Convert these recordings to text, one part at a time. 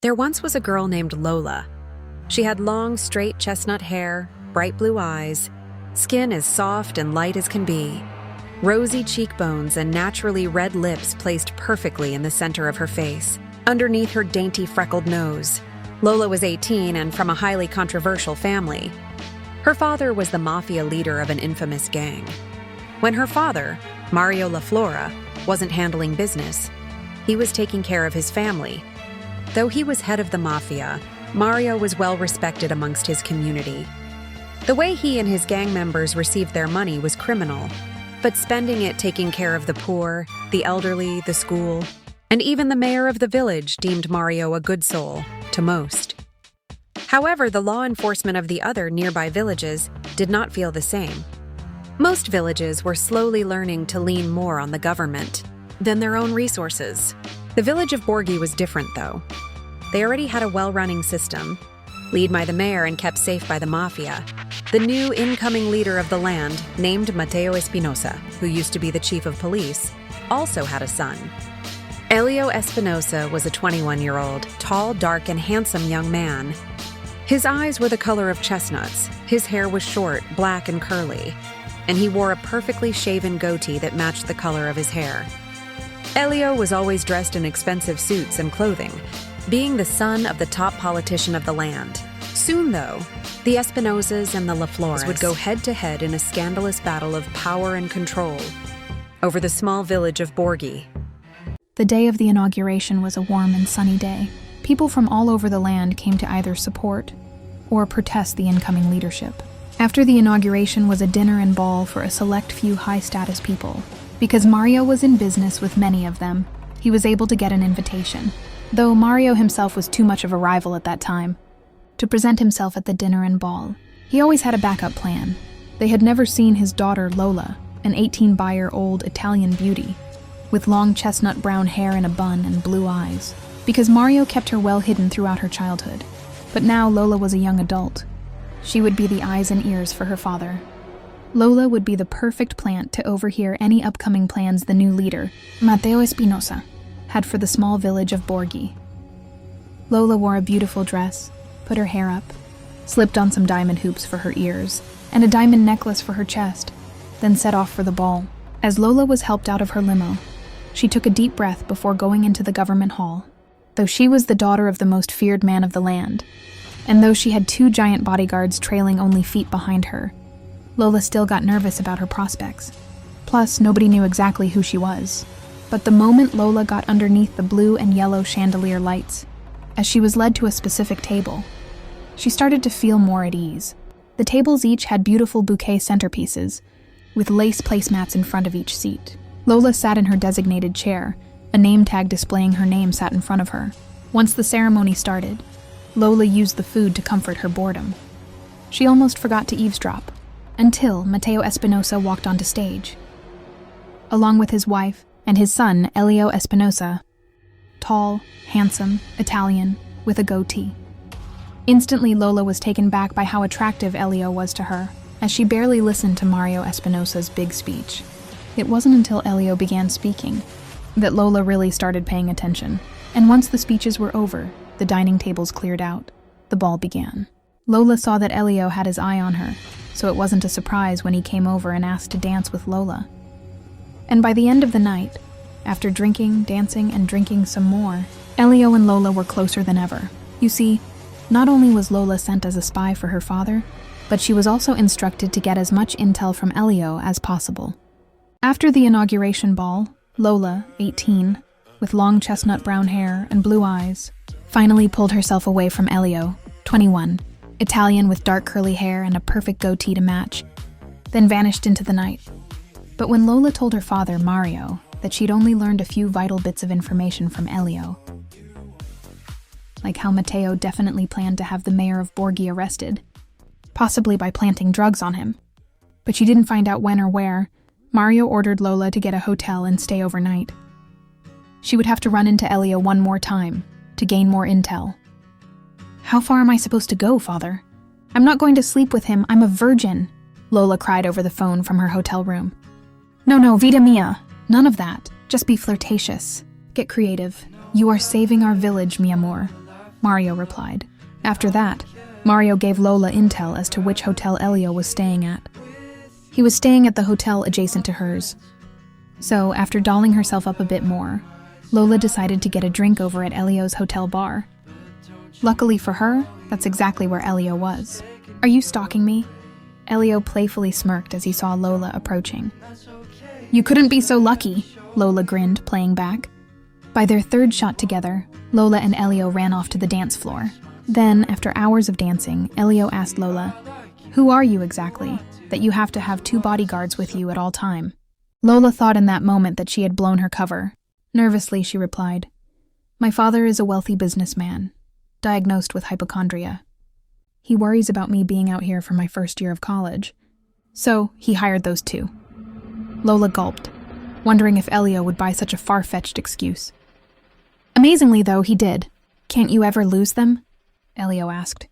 There once was a girl named Lola. She had long, straight chestnut hair, bright blue eyes, skin as soft and light as can be, rosy cheekbones and naturally red lips placed perfectly in the center of her face, underneath her dainty freckled nose. Lola was 18 and from a highly controversial family. Her father was the mafia leader of an infamous gang. When her father, Mario La Flora, wasn't handling business, he was taking care of his family. Though he was head of the mafia, Mario was well respected amongst his community. The way he and his gang members received their money was criminal, but spending it taking care of the poor, the elderly, the school, and even the mayor of the village deemed Mario a good soul, to most. However, the law enforcement of the other nearby villages did not feel the same. Most villages were slowly learning to lean more on the government than their own resources. The village of Borghi was different, though. They already had a well-running system, led by the mayor and kept safe by the mafia. The new incoming leader of the land, named Matteo Espinosa, who used to be the chief of police, also had a son. Elio Espinosa was a 21-year-old, tall, dark, and handsome young man. His eyes were the color of chestnuts, his hair was short, black, and curly, and he wore a perfectly shaven goatee that matched the color of his hair. Elio was always dressed in expensive suits and clothing, being the son of the top politician of the land. Soon, though, the Espinosas and the La Floras would go head-to-head in a scandalous battle of power and control over the small village of Borghi. The day of the inauguration was a warm and sunny day. People from all over the land came to either support or protest the incoming leadership. After the inauguration was a dinner and ball for a select few high-status people. Because Mario was in business with many of them, he was able to get an invitation, though Mario himself was too much of a rival at that time to present himself at the dinner and ball. He always had a backup plan. They had never seen his daughter Lola, an 18-year-old Italian beauty, with long chestnut brown hair in a bun and blue eyes, because Mario kept her well hidden throughout her childhood. But now Lola was a young adult. She would be the eyes and ears for her father. Lola would be the perfect plant to overhear any upcoming plans the new leader, Matteo Espinosa, had for the small village of Borghi. Lola wore a beautiful dress, put her hair up, slipped on some diamond hoops for her ears, and a diamond necklace for her chest, then set off for the ball. As Lola was helped out of her limo, she took a deep breath before going into the government hall. Though she was the daughter of the most feared man of the land, and though she had 2 giant bodyguards trailing only feet behind her, Lola still got nervous about her prospects. Plus, nobody knew exactly who she was. But the moment Lola got underneath the blue and yellow chandelier lights, as she was led to a specific table, she started to feel more at ease. The tables each had beautiful bouquet centerpieces, with lace placemats in front of each seat. Lola sat in her designated chair, a name tag displaying her name sat in front of her. Once the ceremony started, Lola used the food to comfort her boredom. She almost forgot to eavesdrop, until Matteo Espinosa walked onto stage, along with his wife and his son, Elio Espinosa, tall, handsome, Italian, with a goatee. Instantly, Lola was taken back by how attractive Elio was to her, as she barely listened to Mario Espinosa's big speech. It wasn't until Elio began speaking that Lola really started paying attention, and once the speeches were over, the dining tables cleared out, the ball began. Lola saw that Elio had his eye on her, so it wasn't a surprise when he came over and asked to dance with Lola. And by the end of the night, after drinking, dancing, and drinking some more, Elio and Lola were closer than ever. You see, not only was Lola sent as a spy for her father, but she was also instructed to get as much intel from Elio as possible. After the inauguration ball, Lola, 18, with long chestnut brown hair and blue eyes, finally pulled herself away from Elio, 21, Italian with dark curly hair and a perfect goatee to match, then vanished into the night. But when Lola told her father, Mario, that she'd only learned a few vital bits of information from Elio, like how Matteo definitely planned to have the mayor of Borghi arrested, possibly by planting drugs on him, but she didn't find out when or where, Mario ordered Lola to get a hotel and stay overnight. She would have to run into Elio one more time to gain more intel. "How far am I supposed to go, father? I'm not going to sleep with him, I'm a virgin," Lola cried over the phone from her hotel room. No, vida mia. None of that. Just be flirtatious. Get creative. You are saving our village, mi amor. Mario replied. After that, Mario gave Lola intel as to which hotel Elio was staying at. He was staying at the hotel adjacent to hers. So, after dolling herself up a bit more, Lola decided to get a drink over at Elio's hotel bar. Luckily for her, that's exactly where Elio was. "Are you stalking me?" Elio playfully smirked as he saw Lola approaching. "You couldn't be so lucky," Lola grinned, playing back. By their third shot together, Lola and Elio ran off to the dance floor. Then, after hours of dancing, Elio asked Lola, "Who are you exactly, that you have to have 2 bodyguards with you at all time?" Lola thought in that moment that she had blown her cover. Nervously, she replied, "My father is a wealthy businessman, diagnosed with hypochondria. He worries about me being out here for my first year of college. So, he hired those 2. Lola gulped, wondering if Elio would buy such a far-fetched excuse. Amazingly, though, he did. "Can't you ever lose them?" Elio asked.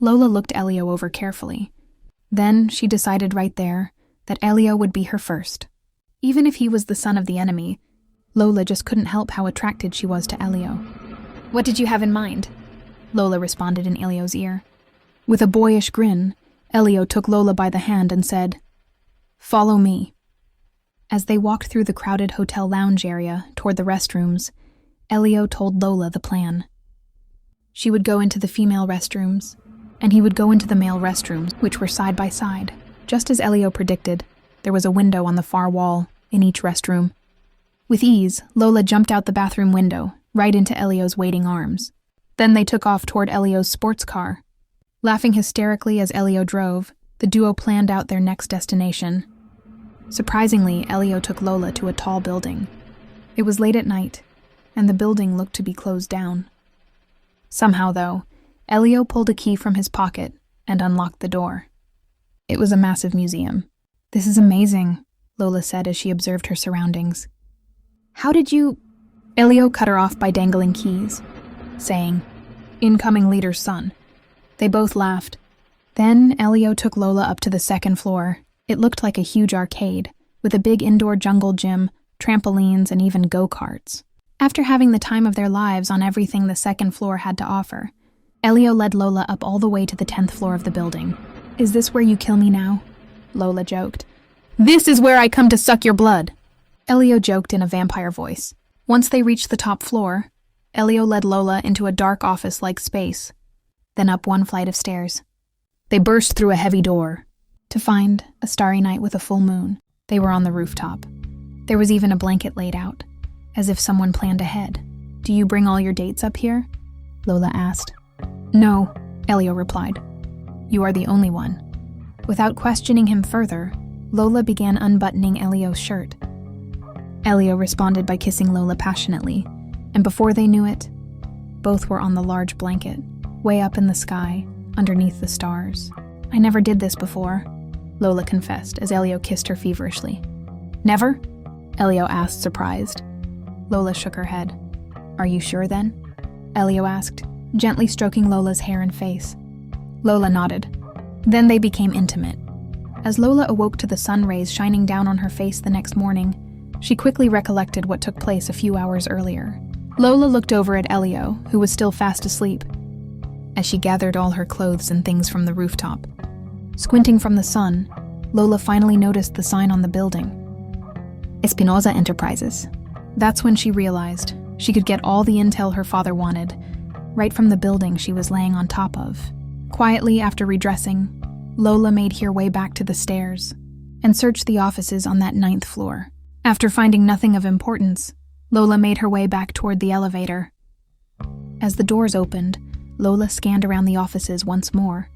Lola looked Elio over carefully. Then she decided right there that Elio would be her first. Even if he was the son of the enemy, Lola just couldn't help how attracted she was to Elio. "What did you have in mind?" Lola responded in Elio's ear. With a boyish grin, Elio took Lola by the hand and said, "Follow me." As they walked through the crowded hotel lounge area toward the restrooms, Elio told Lola the plan. She would go into the female restrooms, and he would go into the male restrooms, which were side by side. Just as Elio predicted, there was a window on the far wall in each restroom. With ease, Lola jumped out the bathroom window, right into Elio's waiting arms. Then they took off toward Elio's sports car. Laughing hysterically as Elio drove, the duo planned out their next destination. Surprisingly, Elio took Lola to a tall building. It was late at night, and the building looked to be closed down. Somehow, though, Elio pulled a key from his pocket and unlocked the door. It was a massive museum. "This is amazing," Lola said as she observed her surroundings. "How did you—" Elio cut her off by dangling keys, saying, "Incoming leader's son." They both laughed. Then Elio took Lola up to the second floor. It looked like a huge arcade, with a big indoor jungle gym, trampolines, and even go-karts. After having the time of their lives on everything the second floor had to offer, Elio led Lola up all the way to the 10th floor of the building. "Is this where you kill me now?" Lola joked. "This is where I come to suck your blood," Elio joked in a vampire voice. Once they reached the top floor, Elio led Lola into a dark office-like space, then up one flight of stairs. They burst through a heavy door to find a starry night with a full moon. They were on the rooftop. There was even a blanket laid out, as if someone planned ahead. "Do you bring all your dates up here?" Lola asked. "No," Elio replied. "You are the only one." Without questioning him further, Lola began unbuttoning Elio's shirt. Elio responded by kissing Lola passionately, and before they knew it, both were on the large blanket, way up in the sky, underneath the stars. "I never did this before," Lola confessed as Elio kissed her feverishly. "Never?" Elio asked, surprised. Lola shook her head. "Are you sure then?" Elio asked, gently stroking Lola's hair and face. Lola nodded. Then they became intimate. As Lola awoke to the sun rays shining down on her face the next morning, she quickly recollected what took place a few hours earlier. Lola looked over at Elio, who was still fast asleep, as she gathered all her clothes and things from the rooftop. Squinting from the sun, Lola finally noticed the sign on the building. Espinosa Enterprises. That's when she realized she could get all the intel her father wanted, right from the building she was laying on top of. Quietly, after redressing, Lola made her way back to the stairs and searched the offices on that 9th floor. After finding nothing of importance, Lola made her way back toward the elevator. As the doors opened, Lola scanned around the offices once more.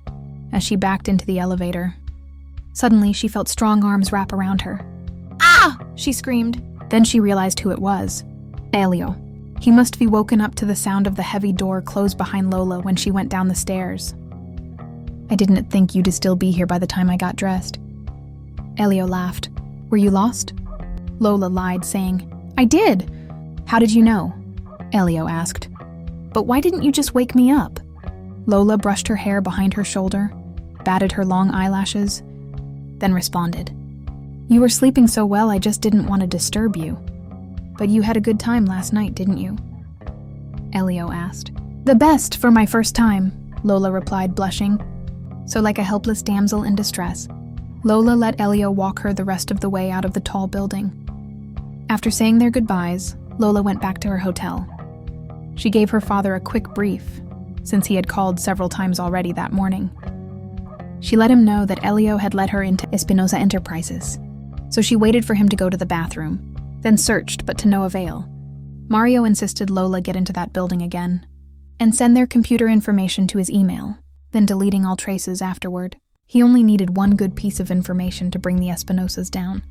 As she backed into the elevator, suddenly she felt strong arms wrap around her. "Ah!" she screamed. Then she realized who it was. Elio. He must be woken up to the sound of the heavy door close behind Lola when she went down the stairs. "I didn't think you'd still be here by the time I got dressed." Elio laughed. "Were you lost?" Lola lied, saying, "I did." "How did you know?" Elio asked. "But why didn't you just wake me up?" Lola brushed her hair behind her shoulder, batted her long eyelashes, then responded, "You were sleeping so well I just didn't want to disturb you. But you had a good time last night, didn't you?" Elio asked. "The best for my first time," Lola replied, blushing. So like a helpless damsel in distress, Lola let Elio walk her the rest of the way out of the tall building. After saying their goodbyes, Lola went back to her hotel. She gave her father a quick brief, since he had called several times already that morning. She let him know that Elio had let her into Espinosa Enterprises, so she waited for him to go to the bathroom, then searched, but to no avail. Mario insisted Lola get into that building again, and send their computer information to his email, then deleting all traces afterward. He only needed one good piece of information to bring the Espinosas down,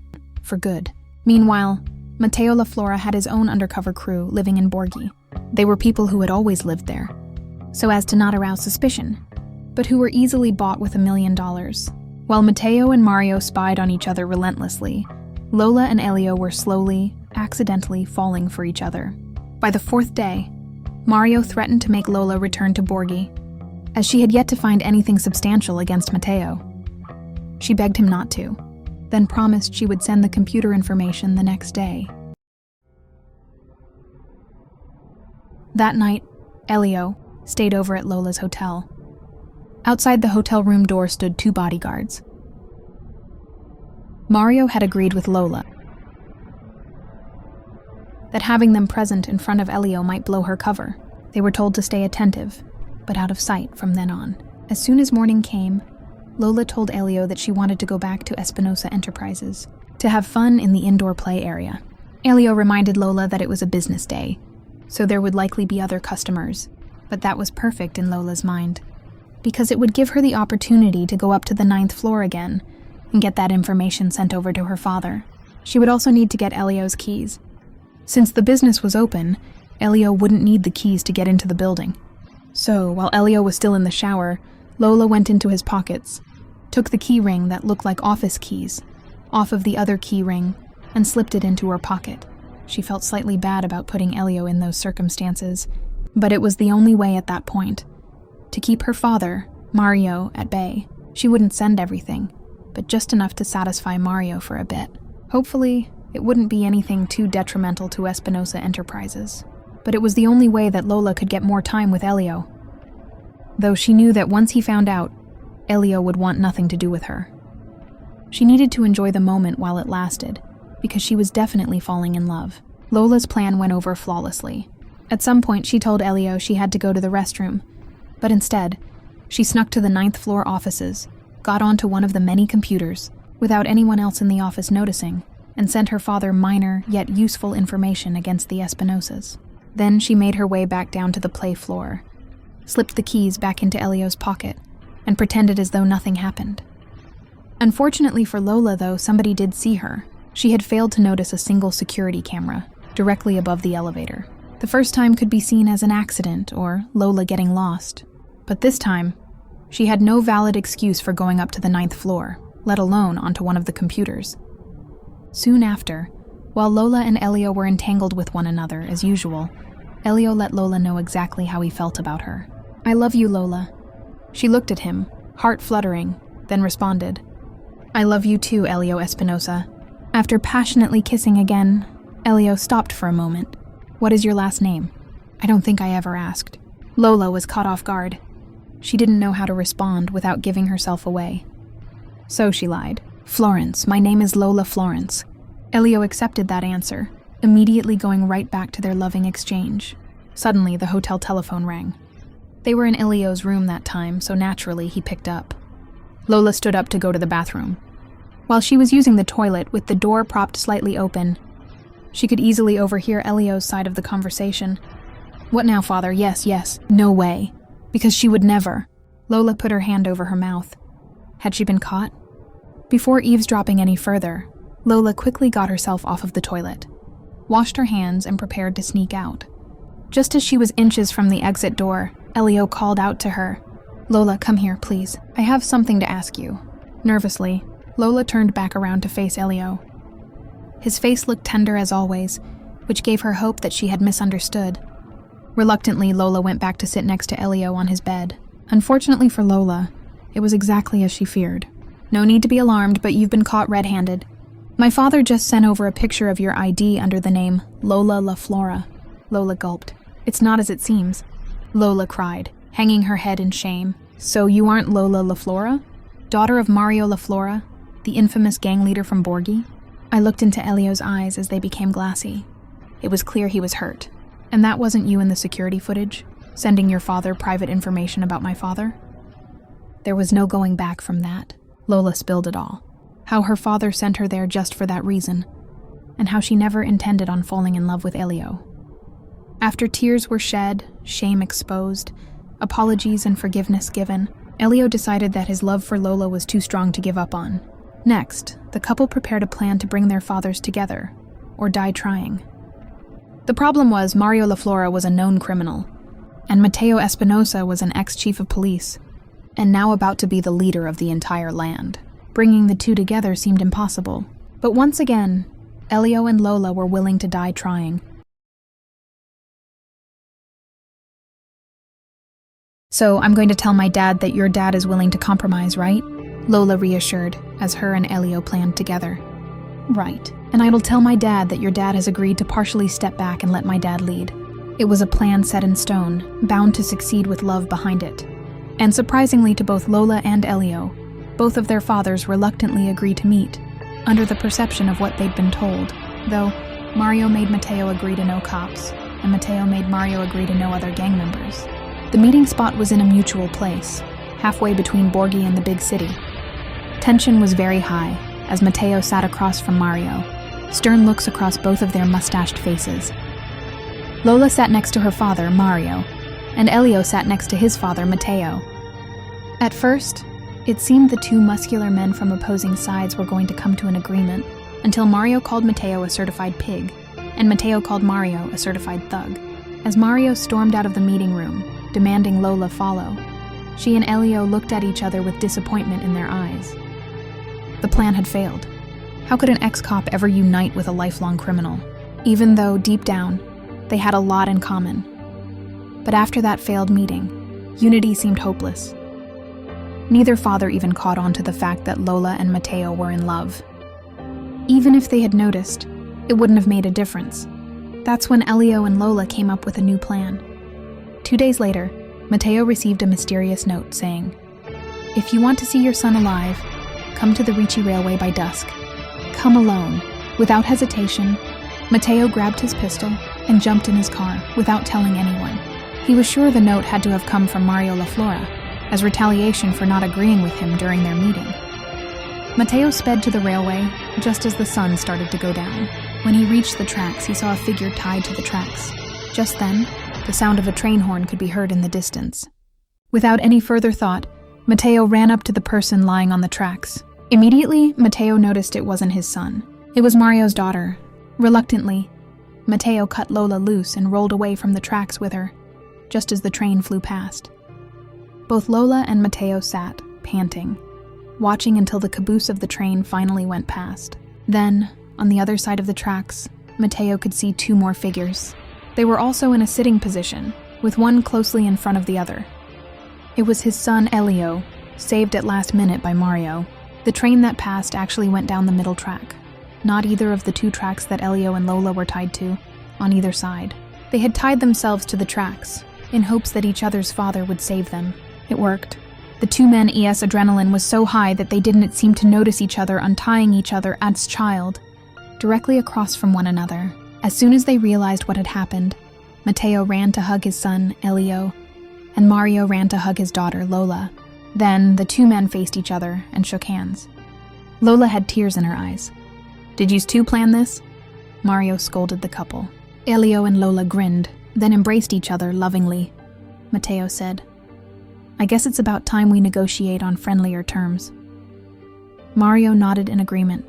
for good. Meanwhile, Mateo LaFlora had his own undercover crew living in Borghi. They were people who had always lived there, so as to not arouse suspicion, but who were easily bought with $1 million. While Mateo and Mario spied on each other relentlessly, Lola and Elio were slowly, accidentally falling for each other. By the 4th day, Mario threatened to make Lola return to Borghi, as she had yet to find anything substantial against Mateo. She begged him not to, then promised she would send the computer information the next day. That night, Elio stayed over at Lola's hotel. Outside the hotel room door stood 2 bodyguards. Mario had agreed with Lola that having them present in front of Elio might blow her cover. They were told to stay attentive, but out of sight from then on. As soon as morning came, Lola told Elio that she wanted to go back to Espinosa Enterprises, to have fun in the indoor play area. Elio reminded Lola that it was a business day, so there would likely be other customers, but that was perfect in Lola's mind, because it would give her the opportunity to go up to the 9th floor again and get that information sent over to her father. She would also need to get Elio's keys. Since the business was open, Elio wouldn't need the keys to get into the building. So, while Elio was still in the shower, Lola went into his pockets, took the key ring that looked like office keys off of the other key ring, and slipped it into her pocket. She felt slightly bad about putting Elio in those circumstances, but it was the only way at that point. To keep her father, Mario, at bay. She wouldn't send everything, but just enough to satisfy Mario for a bit. Hopefully, it wouldn't be anything too detrimental to Espinosa Enterprises. But it was the only way that Lola could get more time with Elio. Though she knew that once he found out, Elio would want nothing to do with her. She needed to enjoy the moment while it lasted, because she was definitely falling in love. Lola's plan went over flawlessly. At some point, she told Elio she had to go to the restroom, but instead, she snuck to the 9th floor offices, got onto one of the many computers, without anyone else in the office noticing, and sent her father minor yet useful information against the Espinosas. Then she made her way back down to the play floor, slipped the keys back into Elio's pocket, and pretended as though nothing happened. Unfortunately for Lola, though, somebody did see her. She had failed to notice a single security camera directly above the elevator. The first time could be seen as an accident or Lola getting lost. But this time, she had no valid excuse for going up to the 9th floor, let alone onto one of the computers. Soon after, while Lola and Elio were entangled with one another, as usual, Elio let Lola know exactly how he felt about her. "I love you, Lola." She looked at him, heart fluttering, then responded, "I love you too, Elio Espinosa." After passionately kissing again, Elio stopped for a moment. "What is your last name?" "I don't think I ever asked." Lola was caught off guard. She didn't know how to respond without giving herself away. So she lied. "Florence, my name is Lola Florence." Elio accepted that answer, immediately going right back to their loving exchange. Suddenly, the hotel telephone rang. They were in Elio's room that time, so naturally he picked up. Lola stood up to go to the bathroom. While she was using the toilet with the door propped slightly open, she could easily overhear Elio's side of the conversation. "What now, father? Yes, yes. No way. Because she would never." Lola put her hand over her mouth. Had she been caught? Before eavesdropping any further, Lola quickly got herself off of the toilet, washed her hands, and prepared to sneak out. Just as she was inches from the exit door, Elio called out to her, "Lola, come here, please. I have something to ask you." Nervously, Lola turned back around to face Elio. His face looked tender as always, which gave her hope that she had misunderstood. Reluctantly, Lola went back to sit next to Elio on his bed. Unfortunately for Lola, it was exactly as she feared. "No need to be alarmed, but you've been caught red-handed. My father just sent over a picture of your ID under the name Lola LaFlora." Lola gulped. "It's not as it seems." Lola cried, hanging her head in shame. So you aren't Lola LaFlora? Daughter of Mario LaFlora, the infamous gang leader from Borgi? I looked into Elio's eyes as they became glassy. It was clear he was hurt. And that wasn't you in the security footage, sending your father private information about my father? There was no going back from that. Lola spilled it all. How her father sent her there just for that reason, and how she never intended on falling in love with Elio. After tears were shed, shame exposed, apologies and forgiveness given, Elio decided that his love for Lola was too strong to give up on. Next, the couple prepared a plan to bring their fathers together, or die trying. The problem was Mario LaFlora was a known criminal, and Mateo Espinosa was an ex-chief of police, and now about to be the leader of the entire land. Bringing the two together seemed impossible. But once again, Elio and Lola were willing to die trying. So I'm going to tell my dad that your dad is willing to compromise, right? Lola reassured, as her and Elio planned together. Right. And I will tell my dad that your dad has agreed to partially step back and let my dad lead. It was a plan set in stone, bound to succeed with love behind it. And surprisingly to both Lola and Elio, both of their fathers reluctantly agreed to meet, under the perception of what they'd been told, though Mario made Mateo agree to no cops, and Mateo made Mario agree to no other gang members. The meeting spot was in a mutual place, halfway between Borgi and the big city. Tension was very high, as Mateo sat across from Mario, stern looks across both of their mustached faces. Lola sat next to her father, Mario, and Elio sat next to his father, Mateo. At first, it seemed the two muscular men from opposing sides were going to come to an agreement, until Mario called Mateo a certified pig, and Mateo called Mario a certified thug. As Mario stormed out of the meeting room, demanding Lola follow, she and Elio looked at each other with disappointment in their eyes. The plan had failed. How could an ex-cop ever unite with a lifelong criminal, even though, deep down, they had a lot in common? But after that failed meeting, unity seemed hopeless. Neither father even caught on to the fact that Lola and Mateo were in love. Even if they had noticed, it wouldn't have made a difference. That's when Elio and Lola came up with a new plan. 2 days later, Mateo received a mysterious note saying, "If you want to see your son alive, come to the Ricci Railway by dusk. Come alone." Without hesitation, Mateo grabbed his pistol and jumped in his car without telling anyone. He was sure the note had to have come from Mario LaFlora, as retaliation for not agreeing with him during their meeting. Mateo sped to the railway just as the sun started to go down. When he reached the tracks, he saw a figure tied to the tracks. Just then, the sound of a train horn could be heard in the distance. Without any further thought, Mateo ran up to the person lying on the tracks. Immediately, Mateo noticed it wasn't his son. It was Mario's daughter. Reluctantly, Mateo cut Lola loose and rolled away from the tracks with her, just as the train flew past. Both Lola and Mateo sat, panting, watching until the caboose of the train finally went past. Then, on the other side of the tracks, Mateo could see two more figures. They were also in a sitting position, with one closely in front of the other. It was his son Elio, saved at last minute by Mario. The train that passed actually went down the middle track, not either of the two tracks that Elio and Lola were tied to, on either side. They had tied themselves to the tracks, in hopes that each other's father would save them. It worked. The two men ES adrenaline was so high that they didn't seem to notice each other untying each other as child, directly across from one another. As soon as they realized what had happened, Mateo ran to hug his son, Elio, and Mario ran to hug his daughter, Lola. Then, the two men faced each other and shook hands. Lola had tears in her eyes. "Did you two plan this?" Mario scolded the couple. Elio and Lola grinned, then embraced each other lovingly. Mateo said, "I guess it's about time we negotiate on friendlier terms." Mario nodded in agreement.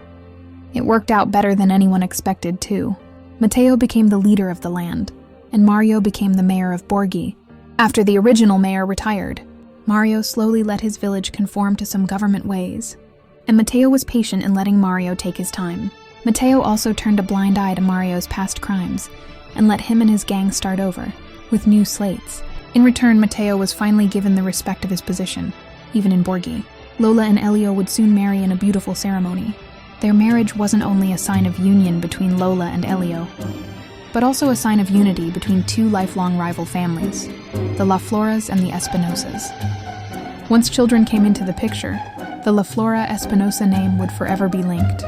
It worked out better than anyone expected, too. Mateo became the leader of the land, and Mario became the mayor of Borgi. After the original mayor retired, Mario slowly let his village conform to some government ways, and Mateo was patient in letting Mario take his time. Mateo also turned a blind eye to Mario's past crimes, and let him and his gang start over, with new slates. In return, Mateo was finally given the respect of his position, even in Borgi. Lola and Elio would soon marry in a beautiful ceremony. Their marriage wasn't only a sign of union between Lola and Elio. but also a sign of unity between two lifelong rival families, the La Floras and the Espinosas. Once children came into the picture, the La Flora Espinosa name would forever be linked,